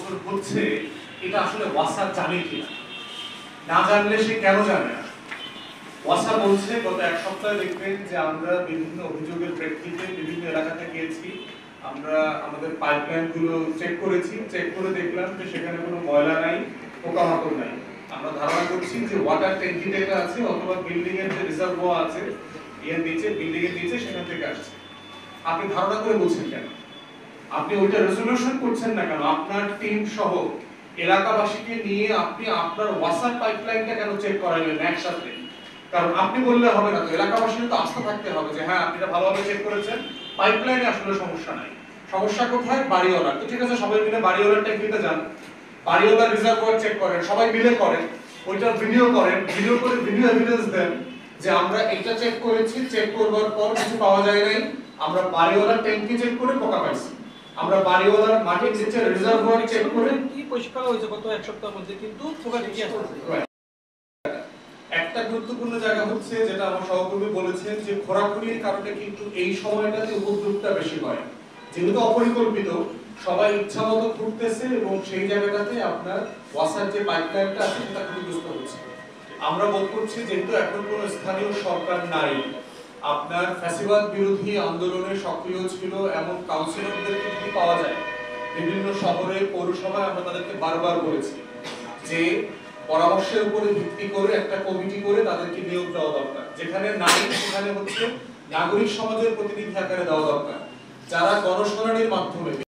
বছর হচ্ছে এটা আসলে ওয়াসা জানে কিনা, না জানলে সে কেন জানে না। ওয়াসা বলছে গত এক সপ্তাহে দেখবেন যে আমরা বিভিন্ন অভিযোগের প্রেক্ষিতে বিভিন্ন এলাকাতে গিয়েছি, আমরা আমাদের পাইপলাইন গুলো চেক করেছি, চেক করে দেখলাম যে সেখানে কোনো ময়লা নাই, পোকামাকড় নাই। আমরা ধারণা করছি যে ওয়াটার ট্যাঙ্কি যেটা আছে অথবা বিল্ডিং এর যে রিজার্ভয়ার আছে এর নিচে, বিল্ডিং এর নিচে সেখান থেকে আসছে। আপনি ধারণা করে বলছেন কেন? আপনি ওইটা রেজলিউশন করছেন না কেন? আপনার টিম সহ এলাকাবাসীকে নিয়ে আপনি আপনার ওয়াসার পাইপলাইনটা কেন চেক করাইলেন একসাথে? কারণ আপনি বললে হবে না, তো এলাকাবাসীর তো আস্থা থাকতে হবে যে হ্যাঁ আপনি এটা ভালোভাবে চেক করেছেন, পাইপলাইনে আসলে সমস্যা নাই। সমস্যা কোথায়? বাড়িওয়ালা। তো ঠিক আছে, সবাই মিলে বাড়িওয়ালার ট্যাঙ্কিতে যান, বাড়িওয়ালার রিজার্ভয়ার চেক করেন, সবাই মিলে করেন, ওইটা ভিডিও করেন, ভিডিও করে ভিডিও এভিডেন্স দেন যে আমরা এটা চেক করেছি, চেক করবার পর কিছু পাওয়া যায় নাই, আমরা বাড়িওয়ালার ট্যাঙ্কি চেক করে পোকা পাইছি, আমরা বাড়িওয়ালার মাটির নিচে রিজার্ভয়ার চেক করে কি পরিষ্কার হয়েছে গত এক সপ্তাহের মধ্যে, কিন্তু পোকা ঠিকই আছে। একটা গুরুত্বপূর্ণ জায়গা হচ্ছে যেটা আমার সহকর্মী বলেছেন যে খোরাখুরির কারণে কিন্তু এই সময়টাতে উপদ্রবটা বেশি হয়, যেহেতু অপরিকল্পিত, সবাই ইচ্ছামতো ঘুরতেছে এবং সেই জায়গাটাতে আপনার ওয়াসার যে পাইপলাইনটা আছে সেটা ক্ষতিগ্রস্ত হচ্ছে। আমরা বোধ করছি যেহেতু এখন কোনো স্থানীয় সরকার নাই, আপনার ফ্যাসিবাদ বিরোধী আন্দোলনে সক্রিয় ছিল এমন কাউন্সিলরদেরকে যদি পাওয়া যায় বিভিন্ন শহরে, পৌরসভায়, আমরা তাদেরকে বারবার বলেছি যে পরামর্শের উপরে ভিত্তি করে একটা কমিটি করে তাদেরকে নিয়োগ দেওয়া দরকার। যেখানে নাই সেখানে হচ্ছে নাগরিক সমাজের প্রতিনিধি আকারে দেওয়া দরকার, যারা গণশুনানির মাধ্যমে